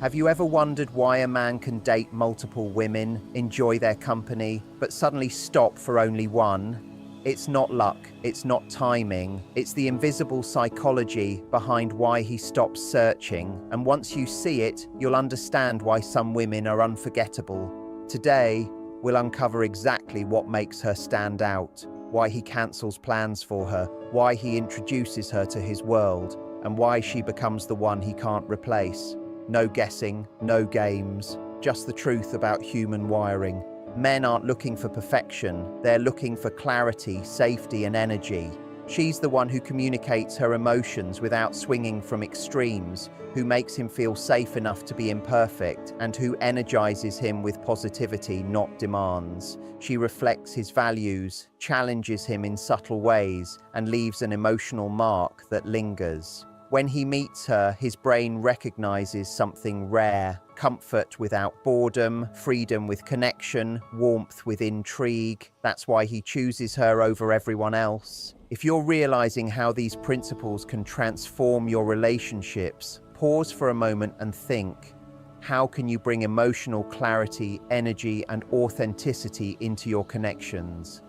Have you ever wondered why a man can date multiple women, enjoy their company, but suddenly stop for only one? It's not luck, it's not timing, it's the invisible psychology behind why he stops searching, and once you see it, you'll understand why some women are unforgettable. Today, we'll uncover exactly what makes her stand out, why he cancels plans for her, why he introduces her to his world, and why she becomes the one he can't replace. No guessing, no games, just the truth about human wiring. Men aren't looking for perfection, they're looking for clarity, safety, and energy. She's the one who communicates her emotions without swinging from extremes, who makes him feel safe enough to be imperfect, and who energizes him with positivity, not demands. She reflects his values, challenges him in subtle ways, and leaves an emotional mark that lingers. When he meets her, his brain recognizes something rare: comfort without boredom, freedom with connection, warmth with intrigue. That's why he chooses her over everyone else. If you're realizing how these principles can transform your relationships, pause for a moment and think, how can you bring emotional clarity, energy, and authenticity into your connections?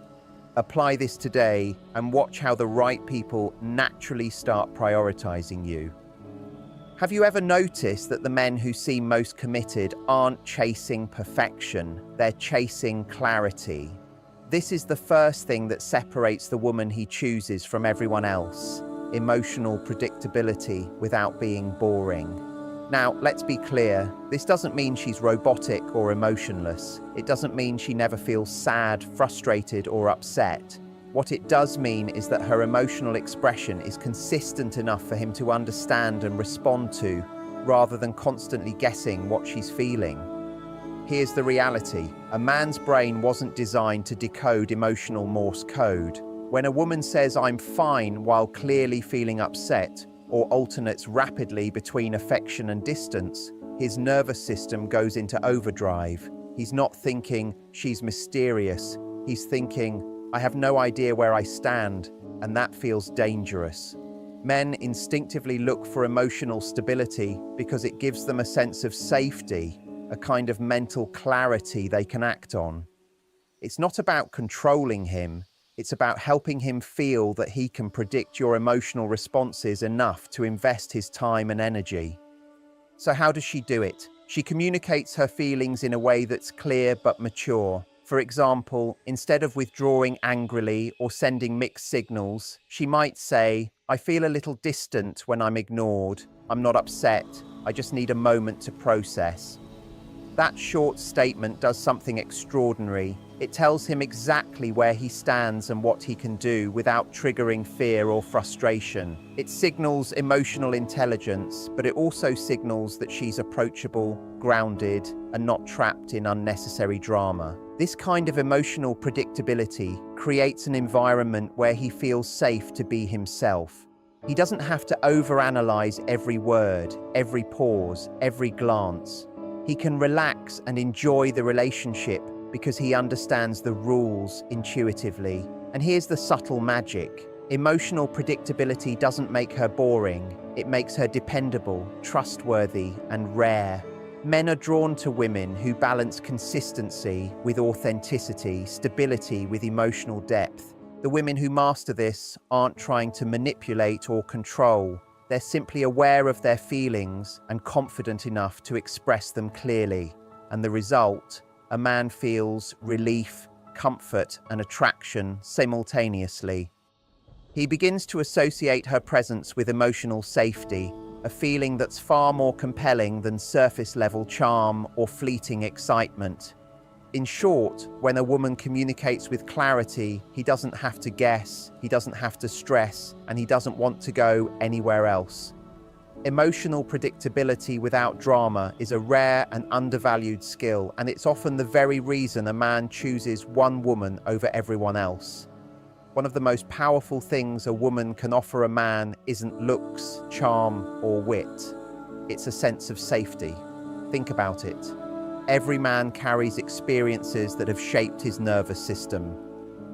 Apply this today and watch how the right people naturally start prioritizing you. Have you ever noticed that the men who seem most committed aren't chasing perfection, they're chasing clarity? This is the first thing that separates the woman he chooses from everyone else: emotional predictability without being boring. Now, let's be clear, this doesn't mean she's robotic or emotionless. It doesn't mean she never feels sad, frustrated, or upset. What it does mean is that her emotional expression is consistent enough for him to understand and respond to, rather than constantly guessing what she's feeling. Here's the reality: a man's brain wasn't designed to decode emotional Morse code. When a woman says, "I'm fine," while clearly feeling upset, or alternates rapidly between affection and distance, his nervous system goes into overdrive. He's not thinking, "She's mysterious." He's thinking, "I have no idea where I stand," and that feels dangerous. Men instinctively look for emotional stability because it gives them a sense of safety, a kind of mental clarity they can act on. It's not about controlling him. It's about helping him feel that he can predict your emotional responses enough to invest his time and energy. So how does she do it? She communicates her feelings in a way that's clear but mature. For example, instead of withdrawing angrily or sending mixed signals, she might say, "I feel a little distant when I'm ignored. I'm not upset. I just need a moment to process." That short statement does something extraordinary. It tells him exactly where he stands and what he can do without triggering fear or frustration. It signals emotional intelligence, but it also signals that she's approachable, grounded, and not trapped in unnecessary drama. This kind of emotional predictability creates an environment where he feels safe to be himself. He doesn't have to overanalyze every word, every pause, every glance. He can relax and enjoy the relationship because he understands the rules intuitively. And here's the subtle magic: emotional predictability doesn't make her boring. It makes her dependable, trustworthy, and rare. Men are drawn to women who balance consistency with authenticity, stability with emotional depth. The women who master this aren't trying to manipulate or control. They're simply aware of their feelings and confident enough to express them clearly. And the result? A man feels relief, comfort, and attraction simultaneously. He begins to associate her presence with emotional safety, a feeling that's far more compelling than surface-level charm or fleeting excitement. In short, when a woman communicates with clarity, he doesn't have to guess, he doesn't have to stress, and he doesn't want to go anywhere else. Emotional predictability without drama is a rare and undervalued skill, and it's often the very reason a man chooses one woman over everyone else. One of the most powerful things a woman can offer a man isn't looks, charm, or wit. It's a sense of safety. Think about it. Every man carries experiences that have shaped his nervous system.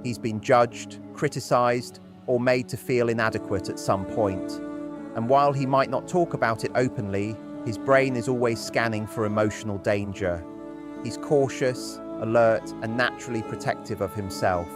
He's been judged, criticized, or made to feel inadequate at some point. And while he might not talk about it openly, His brain is always scanning for emotional danger. He's cautious, alert, and naturally protective of himself.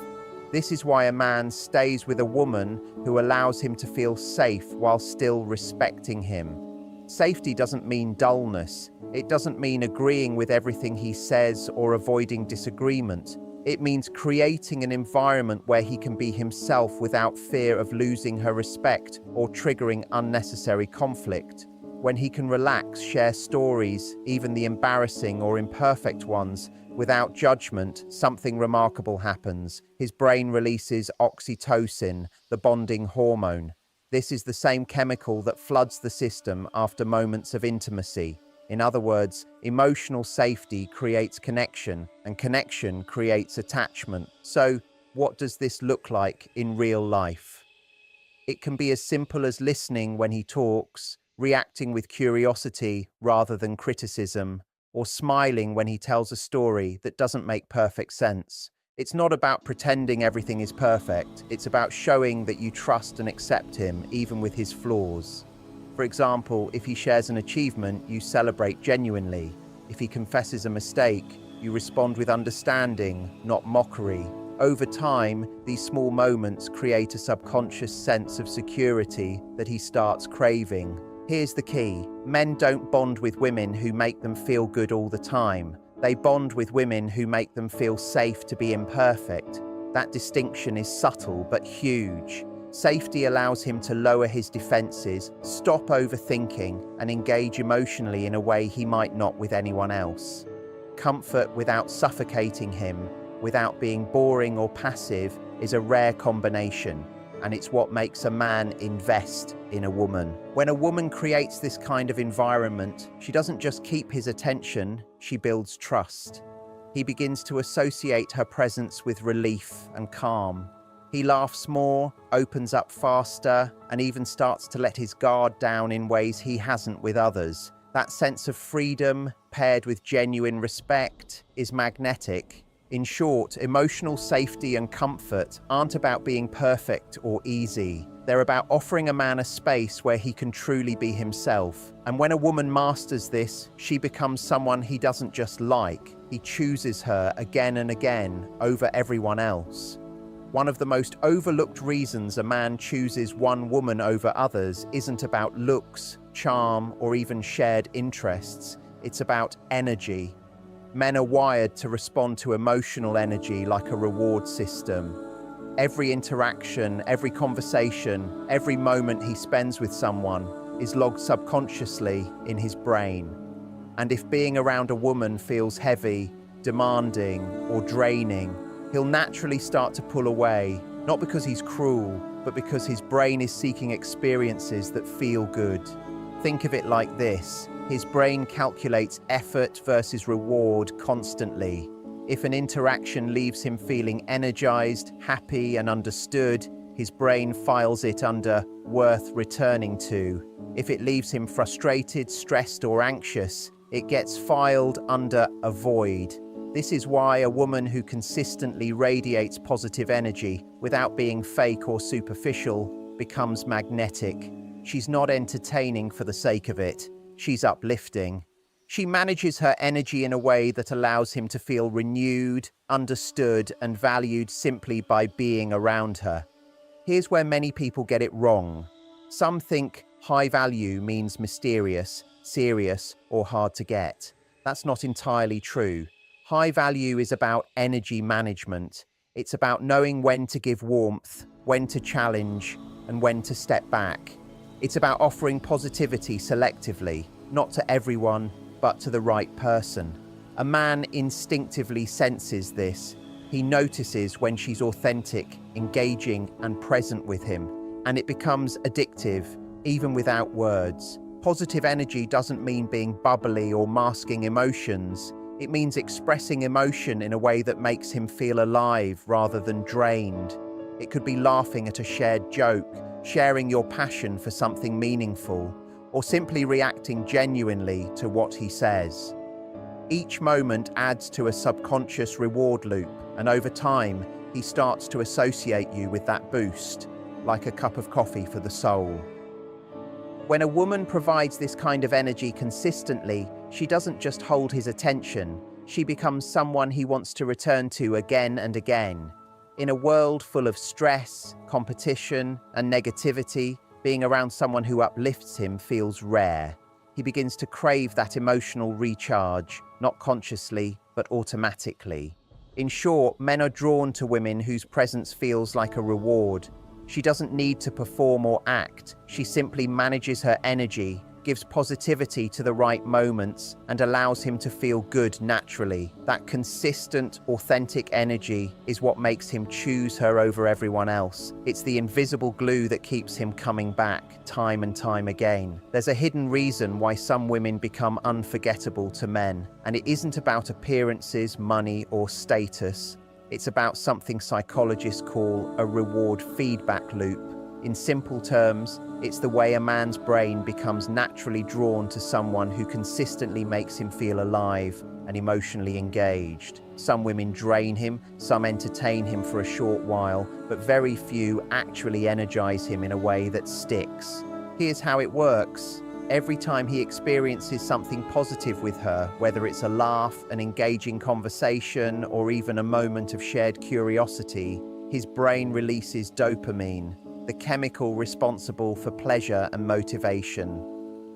This is why a man stays with a woman who allows him to feel safe while still respecting him. Safety doesn't mean dullness. It doesn't mean agreeing with everything he says or avoiding disagreement. It means creating an environment where he can be himself without fear of losing her respect or triggering unnecessary conflict. When he can relax, share stories, even the embarrassing or imperfect ones, without judgment, something remarkable happens. His brain releases oxytocin, the bonding hormone. This is the same chemical that floods the system after moments of intimacy. In other words, emotional safety creates connection, and connection creates attachment. So, what does this look like in real life? It can be as simple as listening when he talks, reacting with curiosity rather than criticism, or smiling when he tells a story that doesn't make perfect sense. It's not about pretending everything is perfect. It's about showing that you trust and accept him, even with his flaws. For example, if he shares an achievement, you celebrate genuinely. If he confesses a mistake, you respond with understanding, not mockery. Over time, these small moments create a subconscious sense of security that he starts craving. Here's the key. Men don't bond with women who make them feel good all the time. They bond with women who make them feel safe to be imperfect. That distinction is subtle but huge. Safety allows him to lower his defenses, stop overthinking, and engage emotionally in a way he might not with anyone else. Comfort without suffocating him, without being boring or passive, is a rare combination. And it's what makes a man invest in a woman. When a woman creates this kind of environment, she doesn't just keep his attention, she builds trust. He begins to associate her presence with relief and calm. He laughs more, opens up faster, and even starts to let his guard down in ways he hasn't with others. That sense of freedom, paired with genuine respect, is magnetic. In short, emotional safety and comfort aren't about being perfect or easy. They're about offering a man a space where he can truly be himself. And when a woman masters this, she becomes someone he doesn't just like. He chooses her again and again over everyone else. One of the most overlooked reasons a man chooses one woman over others isn't about looks, charm, or even shared interests. It's about energy. Men are wired to respond to emotional energy like a reward system. Every interaction, every conversation, every moment he spends with someone is logged subconsciously in his brain. And if being around a woman feels heavy, demanding, or draining, he'll naturally start to pull away, not because he's cruel, but because his brain is seeking experiences that feel good. Think of it like this. His brain calculates effort versus reward constantly. If an interaction leaves him feeling energized, happy, and understood, his brain files it under worth returning to. If it leaves him frustrated, stressed, or anxious, it gets filed under avoid. This is why a woman who consistently radiates positive energy without being fake or superficial becomes magnetic. She's not entertaining for the sake of it. She's uplifting. She manages her energy in a way that allows him to feel renewed, understood, and valued simply by being around her. Here's where many people get it wrong. Some think high value means mysterious, serious, or hard to get. That's not entirely true. High value is about energy management. It's about knowing when to give warmth, when to challenge, and when to step back. It's about offering positivity selectively, not to everyone, but to the right person. A man instinctively senses this. He notices when she's authentic, engaging, and present with him, and it becomes addictive, even without words. Positive energy doesn't mean being bubbly or masking emotions. It means expressing emotion in a way that makes him feel alive rather than drained. It could be laughing at a shared joke, sharing your passion for something meaningful, or simply reacting genuinely to what he says. Each moment adds to a subconscious reward loop, and over time, he starts to associate you with that boost, like a cup of coffee for the soul. When a woman provides this kind of energy consistently, she doesn't just hold his attention, she becomes someone he wants to return to again and again. In a world full of stress, competition, and negativity, being around someone who uplifts him feels rare. He begins to crave that emotional recharge, not consciously, but automatically. In short, men are drawn to women whose presence feels like a reward. She doesn't need to perform or act. She simply manages her energy, gives positivity to the right moments, and allows him to feel good naturally. That consistent, authentic energy is what makes him choose her over everyone else. It's the invisible glue that keeps him coming back time and time again. There's a hidden reason why some women become unforgettable to men, and it isn't about appearances, money, or status. It's about something psychologists call a reward feedback loop. In simple terms, it's the way a man's brain becomes naturally drawn to someone who consistently makes him feel alive and emotionally engaged. Some women drain him, some entertain him for a short while, but very few actually energize him in a way that sticks. Here's how it works. Every time he experiences something positive with her, whether it's a laugh, an engaging conversation, or even a moment of shared curiosity, his brain releases dopamine, the chemical responsible for pleasure and motivation.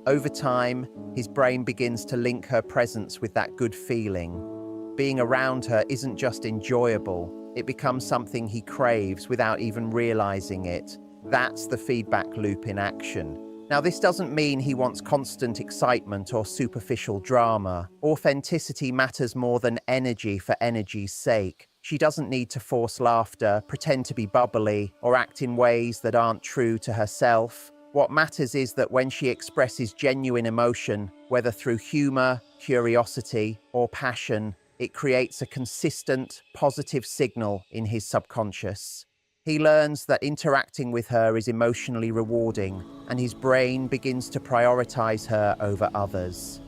Over time, his brain begins to link her presence with that good feeling. Being around her isn't just enjoyable, it becomes something he craves without even realizing it. That's the feedback loop in action. Now, this doesn't mean he wants constant excitement or superficial drama. Authenticity matters more than energy for energy's sake. She doesn't need to force laughter, pretend to be bubbly, or act in ways that aren't true to herself. What matters is that when she expresses genuine emotion, whether through humor, curiosity, or passion, it creates a consistent, positive signal in his subconscious. He learns that interacting with her is emotionally rewarding, and his brain begins to prioritize her over others.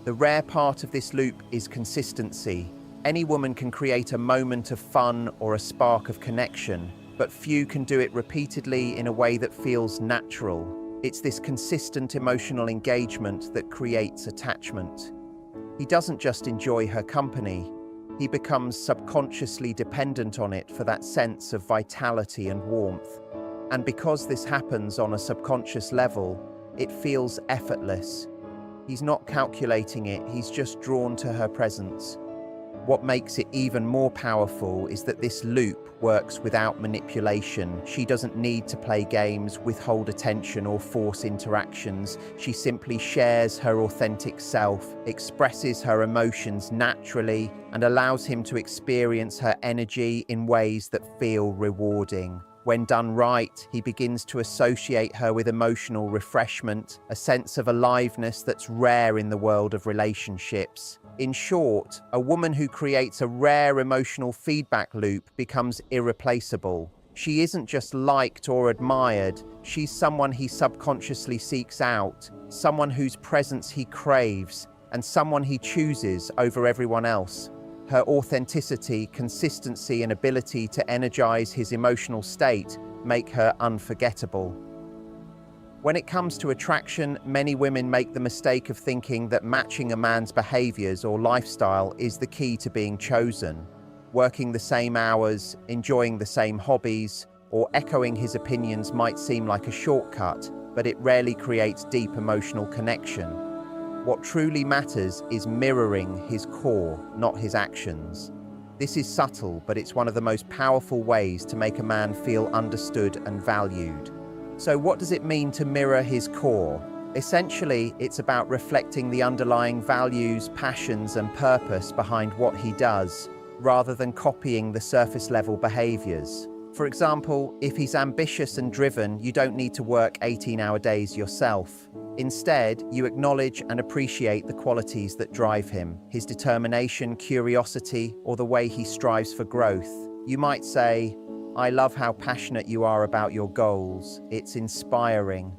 The rare part of this loop is consistency. Any woman can create a moment of fun or a spark of connection, but few can do it repeatedly in a way that feels natural. It's this consistent emotional engagement that creates attachment. He doesn't just enjoy her company, he becomes subconsciously dependent on it for that sense of vitality and warmth. And because this happens on a subconscious level, it feels effortless. He's not calculating it, he's just drawn to her presence. What makes it even more powerful is that this loop works without manipulation. She doesn't need to play games, withhold attention, or force interactions. She simply shares her authentic self, expresses her emotions naturally, and allows him to experience her energy in ways that feel rewarding. When done right, he begins to associate her with emotional refreshment, a sense of aliveness that's rare in the world of relationships. In short, a woman who creates a rare emotional feedback loop becomes irreplaceable. She isn't just liked or admired, she's someone he subconsciously seeks out, someone whose presence he craves, and someone he chooses over everyone else. Her authenticity, consistency, and ability to energize his emotional state make her unforgettable. When it comes to attraction, many women make the mistake of thinking that matching a man's behaviors or lifestyle is the key to being chosen. Working the same hours, enjoying the same hobbies, or echoing his opinions might seem like a shortcut, but it rarely creates deep emotional connection. What truly matters is mirroring his core, not his actions. This is subtle, but it's one of the most powerful ways to make a man feel understood and valued. So what does it mean to mirror his core? Essentially, it's about reflecting the underlying values, passions, and purpose behind what he does, rather than copying the surface-level behaviors. For example, if he's ambitious and driven, you don't need to work 18-hour days yourself. Instead, you acknowledge and appreciate the qualities that drive him, his determination, curiosity, or the way he strives for growth. You might say, "I love how passionate you are about your goals. It's inspiring."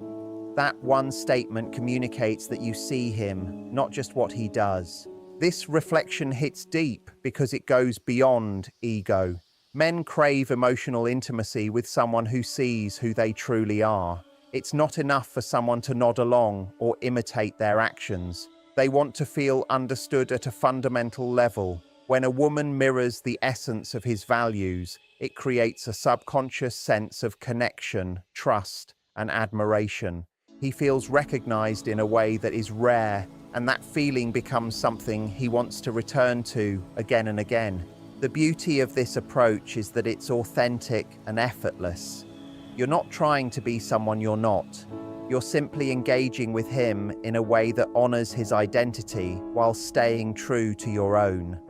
That one statement communicates that you see him, not just what he does. This reflection hits deep because it goes beyond ego. Men crave emotional intimacy with someone who sees who they truly are. It's not enough for someone to nod along or imitate their actions. They want to feel understood at a fundamental level. When a woman mirrors the essence of his values, it creates a subconscious sense of connection, trust, and admiration. He feels recognized in a way that is rare, and that feeling becomes something he wants to return to again and again. The beauty of this approach is that it's authentic and effortless. You're not trying to be someone you're not. You're simply engaging with him in a way that honors his identity while staying true to your own.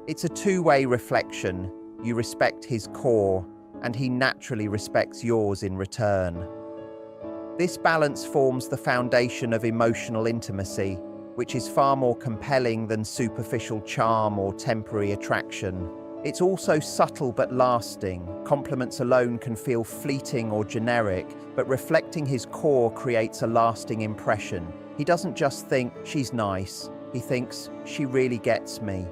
It's a two-way reflection. You respect his core, and he naturally respects yours in return. This balance forms the foundation of emotional intimacy, which is far more compelling than superficial charm or temporary attraction. It's also subtle but lasting. Compliments alone can feel fleeting or generic, but reflecting his core creates a lasting impression. He doesn't just think, she's nice. He thinks, she really gets me.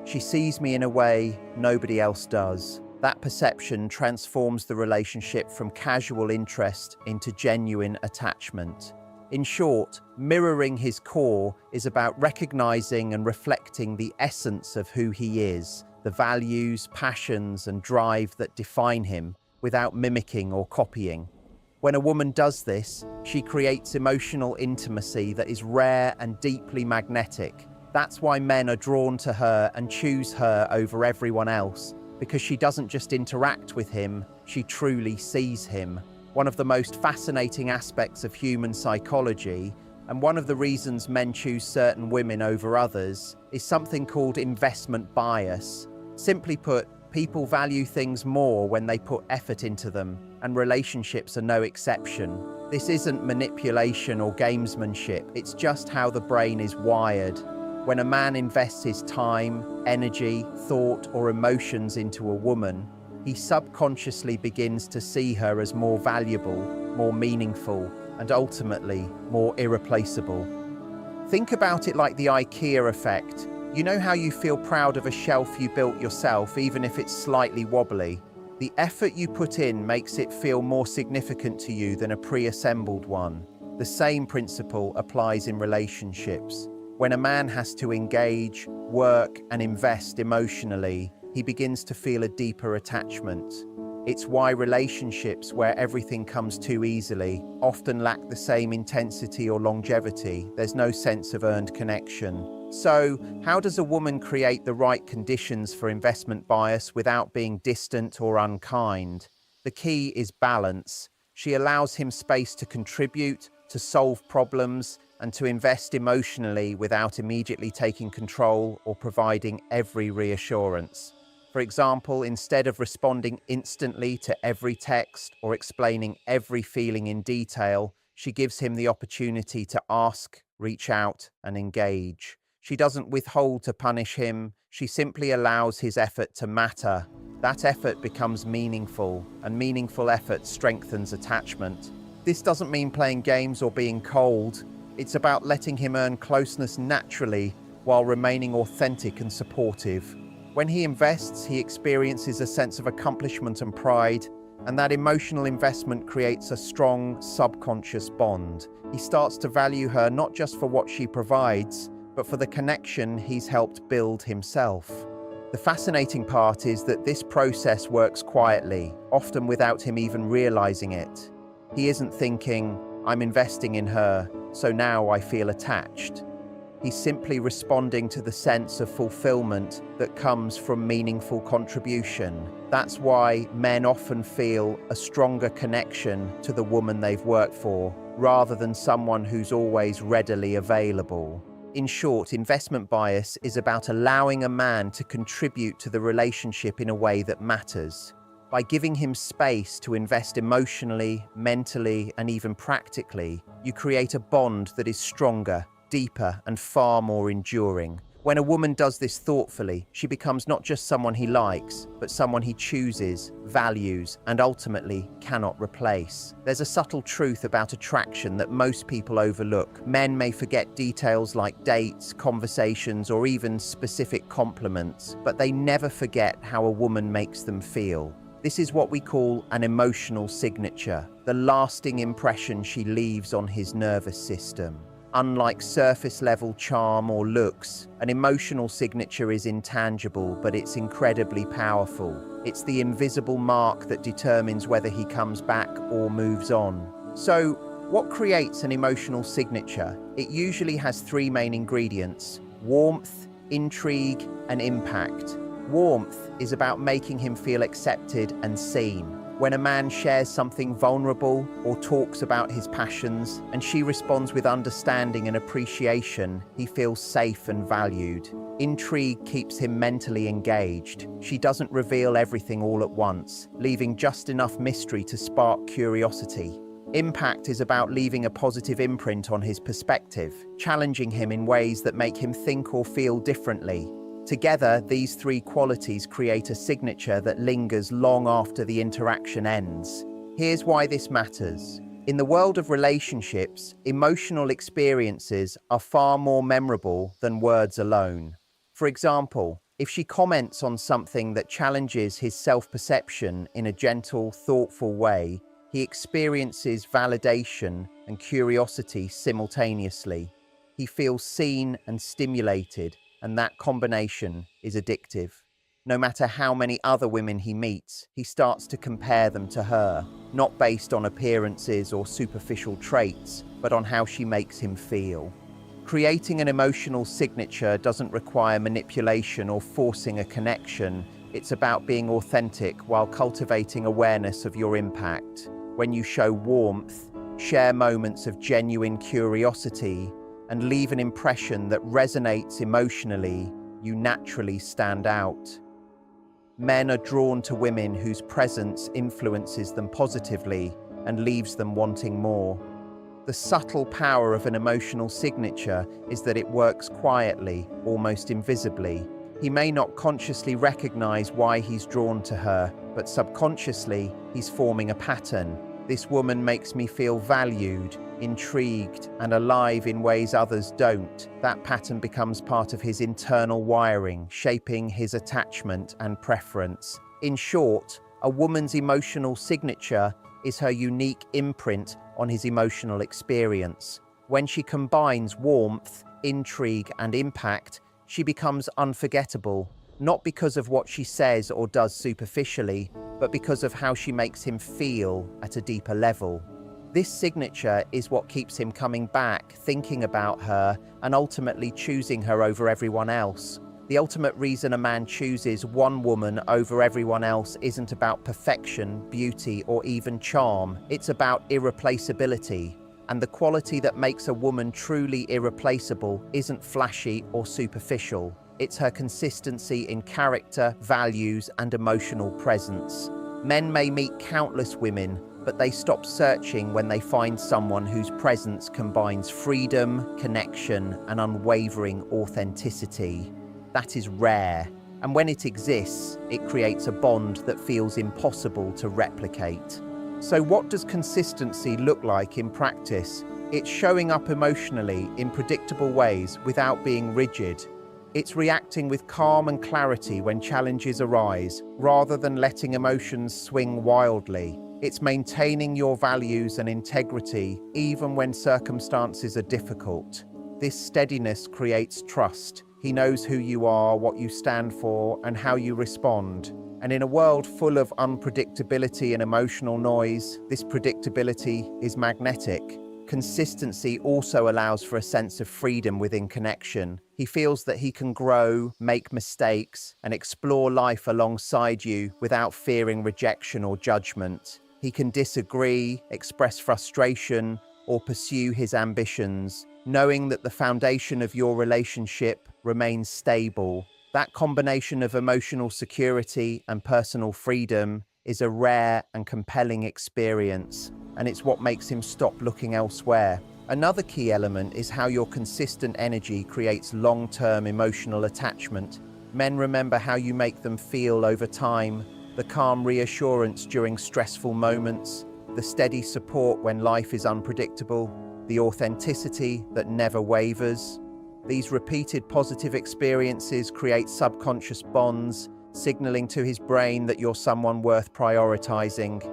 She sees me in a way nobody else does. That perception transforms the relationship from casual interest into genuine attachment. In short, mirroring his core is about recognizing and reflecting the essence of who he is, the values, passions, and drive that define him, without mimicking or copying. When a woman does this, she creates emotional intimacy that is rare and deeply magnetic. That's why men are drawn to her and choose her over everyone else, because she doesn't just interact with him, she truly sees him. One of the most fascinating aspects of human psychology, and one of the reasons men choose certain women over others, is something called investment bias. Simply put, people value things more when they put effort into them, and relationships are no exception. This isn't manipulation or gamesmanship, it's just how the brain is wired. When a man invests his time, energy, thought, or emotions into a woman, he subconsciously begins to see her as more valuable, more meaningful, and ultimately more irreplaceable. Think about it like the IKEA effect. You know how you feel proud of a shelf you built yourself, even if it's slightly wobbly? The effort you put in makes it feel more significant to you than a pre-assembled one. The same principle applies in relationships. When a man has to engage, work, and invest emotionally, he begins to feel a deeper attachment. It's why relationships where everything comes too easily often lack the same intensity or longevity. There's no sense of earned connection. So, how does a woman create the right conditions for investment bias without being distant or unkind? The key is balance. She allows him space to contribute, to solve problems, and to invest emotionally without immediately taking control or providing every reassurance. For example, instead of responding instantly to every text or explaining every feeling in detail, she gives him the opportunity to ask, reach out, and engage. She doesn't withhold to punish him, she simply allows his effort to matter. That effort becomes meaningful, and meaningful effort strengthens attachment. This doesn't mean playing games or being cold. It's about letting him earn closeness naturally while remaining authentic and supportive. When he invests, he experiences a sense of accomplishment and pride, and that emotional investment creates a strong subconscious bond. He starts to value her not just for what she provides, but for the connection he's helped build himself. The fascinating part is that this process works quietly, often without him even realizing it. He isn't thinking, I'm investing in her, so now I feel attached. He's simply responding to the sense of fulfillment that comes from meaningful contribution. That's why men often feel a stronger connection to the woman they've worked for, rather than someone who's always readily available. In short, investment bias is about allowing a man to contribute to the relationship in a way that matters. By giving him space to invest emotionally, mentally, and even practically, you create a bond that is stronger, deeper, and far more enduring. When a woman does this thoughtfully, she becomes not just someone he likes, but someone he chooses, values, and ultimately cannot replace. There's a subtle truth about attraction that most people overlook. Men may forget details like dates, conversations, or even specific compliments, but they never forget how a woman makes them feel. This is what we call an emotional signature, the lasting impression she leaves on his nervous system. Unlike surface-level charm or looks, an emotional signature is intangible, but it's incredibly powerful. It's the invisible mark that determines whether he comes back or moves on. So, what creates an emotional signature? It usually has three main ingredients: warmth, intrigue, and impact. Warmth is about making him feel accepted and seen. When a man shares something vulnerable or talks about his passions, and she responds with understanding and appreciation, he feels safe and valued. Intrigue keeps him mentally engaged. She doesn't reveal everything all at once, leaving just enough mystery to spark curiosity. Impact is about leaving a positive imprint on his perspective, challenging him in ways that make him think or feel differently. Together, these three qualities create a signature that lingers long after the interaction ends. Here's why this matters. In the world of relationships, emotional experiences are far more memorable than words alone. For example, if she comments on something that challenges his self-perception in a gentle, thoughtful way, he experiences validation and curiosity simultaneously. He feels seen and stimulated, and that combination is addictive. No matter how many other women he meets, he starts to compare them to her, not based on appearances or superficial traits, but on how she makes him feel. Creating an emotional signature doesn't require manipulation or forcing a connection. It's about being authentic while cultivating awareness of your impact. When you show warmth, share moments of genuine curiosity, and leave an impression that resonates emotionally, you naturally stand out. Men are drawn to women whose presence influences them positively and leaves them wanting more. The subtle power of an emotional signature is that it works quietly, almost invisibly. He may not consciously recognize why he's drawn to her, but subconsciously, he's forming a pattern. This woman makes me feel valued, intrigued, and alive in ways others don't. That pattern becomes part of his internal wiring, shaping his attachment and preference. In short, a woman's emotional signature is her unique imprint on his emotional experience. When she combines warmth, intrigue, and impact, she becomes unforgettable, not because of what she says or does superficially, but because of how she makes him feel at a deeper level. This signature is what keeps him coming back, thinking about her, and ultimately choosing her over everyone else. The ultimate reason a man chooses one woman over everyone else isn't about perfection, beauty, or even charm. It's about irreplaceability. And the quality that makes a woman truly irreplaceable isn't flashy or superficial. It's her consistency in character, values, and emotional presence. Men may meet countless women, but they stop searching when they find someone whose presence combines freedom, connection, and unwavering authenticity. That is rare, and when it exists, it creates a bond that feels impossible to replicate. So what does consistency look like in practice? It's showing up emotionally in predictable ways without being rigid. It's reacting with calm and clarity when challenges arise, rather than letting emotions swing wildly. It's maintaining your values and integrity even when circumstances are difficult. This steadiness creates trust. He knows who you are, what you stand for, and how you respond. And in a world full of unpredictability and emotional noise, this predictability is magnetic. Consistency also allows for a sense of freedom within connection. He feels that he can grow, make mistakes, and explore life alongside you without fearing rejection or judgment. He can disagree, express frustration, or pursue his ambitions, knowing that the foundation of your relationship remains stable. That combination of emotional security and personal freedom is a rare and compelling experience, and it's what makes him stop looking elsewhere. Another key element is how your consistent energy creates long-term emotional attachment. Men remember how you make them feel over time, the calm reassurance during stressful moments, the steady support when life is unpredictable, the authenticity that never wavers. These repeated positive experiences create subconscious bonds signaling to his brain that you're someone worth prioritizing.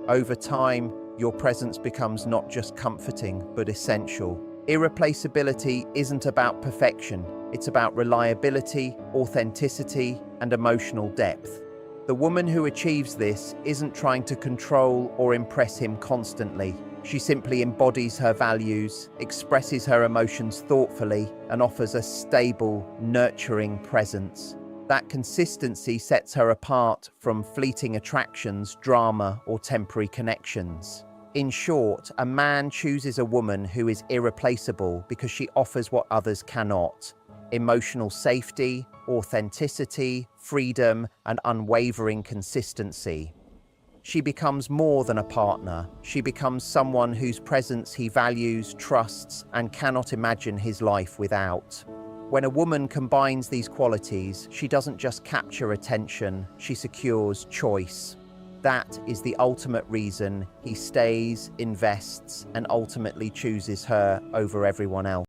Over time, your presence becomes not just comforting, but essential. Irreplaceability isn't about perfection. It's about reliability, authenticity, and emotional depth. The woman who achieves this isn't trying to control or impress him constantly. She simply embodies her values, expresses her emotions thoughtfully, and offers a stable, nurturing presence. That consistency sets her apart from fleeting attractions, drama, or temporary connections. In short, a man chooses a woman who is irreplaceable because she offers what others cannot: emotional safety, authenticity, freedom, and unwavering consistency. She becomes more than a partner. She becomes someone whose presence he values, trusts, and cannot imagine his life without. When a woman combines these qualities, she doesn't just capture attention, she secures choice. That is the ultimate reason he stays, invests, and ultimately chooses her over everyone else.